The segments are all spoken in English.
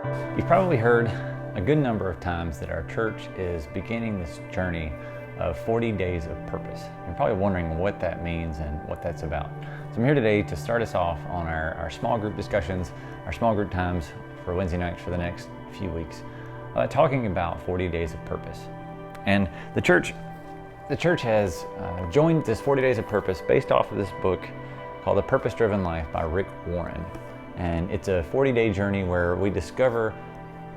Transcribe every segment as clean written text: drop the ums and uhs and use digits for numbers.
You've probably heard a good number of times that our church is beginning this journey of 40 days of purpose. You're probably wondering what that means and what that's about. So I'm here today to start us off on our small group discussions, our small group times for Wednesday nights for the next few weeks, talking about 40 days of purpose. And the church has joined this 40 days of purpose based off of this book called The Purpose-Driven Life by Rick Warren. And it's a 40-day journey where we discover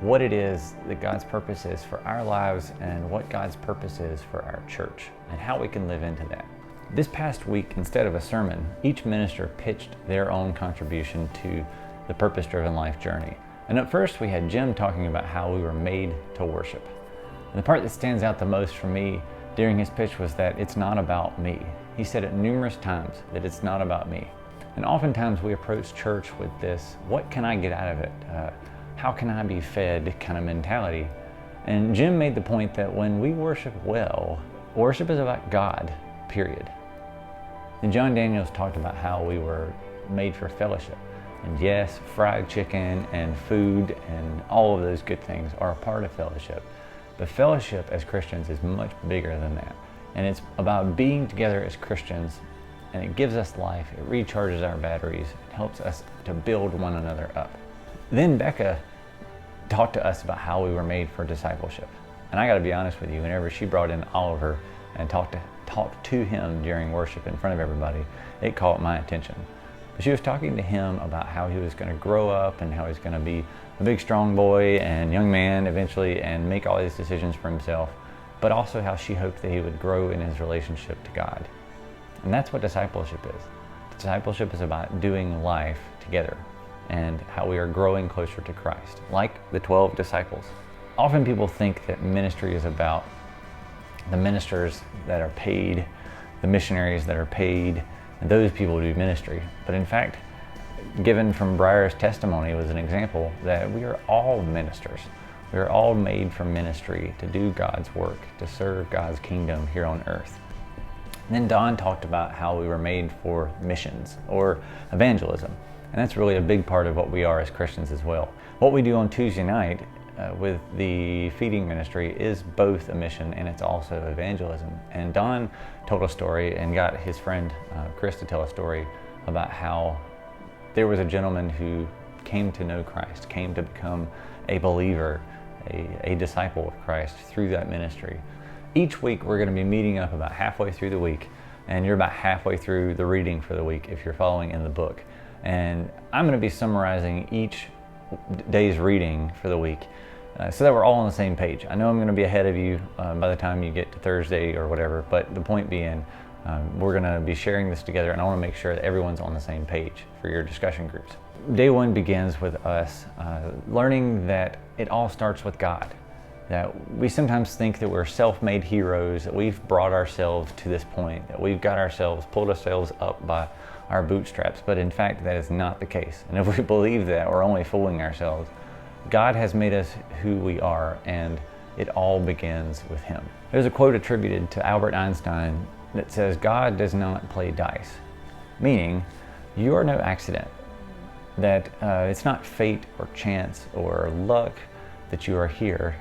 what it is that God's purpose is for our lives and what God's purpose is for our church and how we can live into that. This past week, instead of a sermon, each minister pitched their own contribution to the Purpose-Driven Life journey. And at first we had Jim talking about how we were made to worship. And the part that stands out the most for me during his pitch was that it's not about me. He said it numerous times that it's not about me. And oftentimes we approach church with this, what can I get out of it? How can I be fed kind of mentality? And Jim made the point that when we worship well, worship is about God, period. And John Daniels talked about how we were made for fellowship. And yes, fried chicken and food and all of those good things are a part of fellowship. But fellowship as Christians is much bigger than that. And it's about being together as Christians, and it gives us life, it recharges our batteries, it helps us to build one another up. Then Becca talked to us about how we were made for discipleship. And I gotta be honest with you, whenever she brought in Oliver and talked to him during worship in front of everybody, it caught my attention. But she was talking to him about how he was gonna grow up and how he's gonna be a big strong boy and young man eventually and make all these decisions for himself, but also how she hoped that he would grow in his relationship to God. And that's what discipleship is. Discipleship is about doing life together and how we are growing closer to Christ, like the 12 disciples. Often people think that ministry is about the ministers that are paid, the missionaries that are paid, and those people do ministry. But in fact, given from Breyer's testimony was an example that we are all ministers. We are all made for ministry, to do God's work, to serve God's kingdom here on earth. And then Don talked about how we were made for missions or evangelism. And that's really a big part of what we are as Christians as well. What we do on Tuesday night with the feeding ministry is both a mission and it's also evangelism. And Don told a story and got his friend Chris to tell a story about how there was a gentleman who came to know Christ, came to become a believer, a disciple of Christ through that ministry. Each week we're going to be meeting up about halfway through the week, and you're about halfway through the reading for the week if you're following in the book. And I'm going to be summarizing each day's reading for the week so that we're all on the same page. I know I'm going to be ahead of you by the time you get to Thursday or whatever, but the point being, we're going to be sharing this together, and I want to make sure that everyone's on the same page for your discussion groups. Day one begins with us learning that it all starts with God. That we sometimes think that we're self-made heroes, that we've brought ourselves to this point, that we've got ourselves, pulled ourselves up by our bootstraps, but in fact that is not the case. And if we believe that, we're only fooling ourselves. God has made us who we are, and it all begins with Him. There's a quote attributed to Albert Einstein that says, God does not play dice, meaning you are no accident, that it's not fate or chance or luck that you are here.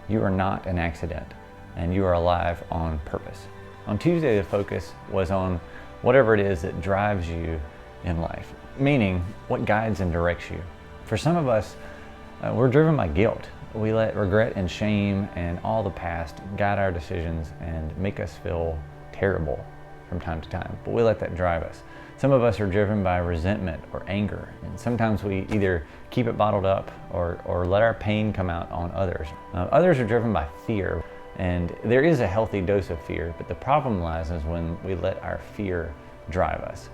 You are not an accident, and you are alive on purpose. On Tuesday, the focus was on whatever it is that drives you in life, meaning what guides and directs you. For some of us, we're driven by guilt. We let regret and shame and all the past guide our decisions and make us feel terrible from time to time, but we let that drive us. Some of us are driven by resentment or anger, and sometimes we either keep it bottled up or let our pain come out on others. Others are driven by fear, and there is a healthy dose of fear, but the problem lies is when we let our fear drive us.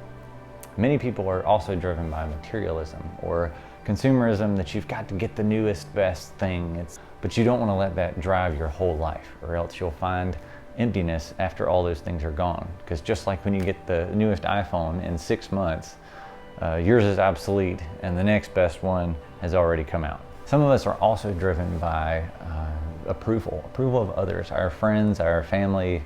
Many people are also driven by materialism or consumerism, that you've got to get the newest, best thing, but you don't want to let that drive your whole life, or else you'll find emptiness after all those things are gone. Because just like when you get the newest iPhone in 6 months, yours is obsolete and the next best one has already come out. Some of us are also driven by approval of others, our friends, our family,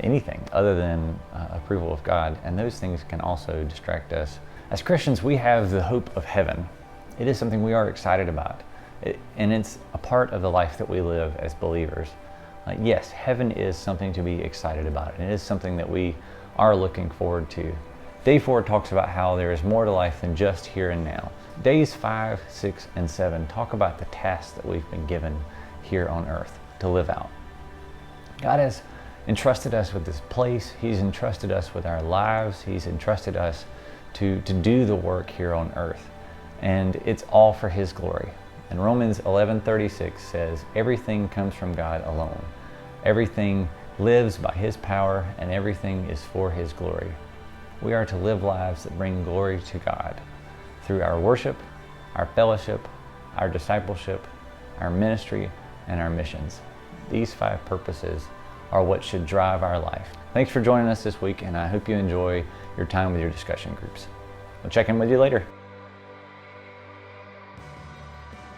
anything other than approval of God, and those things can also distract us. As Christians, we have the hope of heaven. It is something we are excited about, And it's a part of the life that we live as believers. Yes, heaven is something to be excited about, and it is something that we are looking forward to. Day 4 talks about how there is more to life than just here and now. Days 5, 6, and 7 talk about the tasks that we've been given here on earth to live out. God has entrusted us with this place. He's entrusted us with our lives. He's entrusted us to do the work here on earth. And it's all for His glory. And Romans 11:36 says, everything comes from God alone. Everything lives by His power, and everything is for His glory. We are to live lives that bring glory to God through our worship, our fellowship, our discipleship, our ministry, and our missions. These 5 purposes are what should drive our life. Thanks for joining us this week, and I hope you enjoy your time with your discussion groups. We'll check in with you later.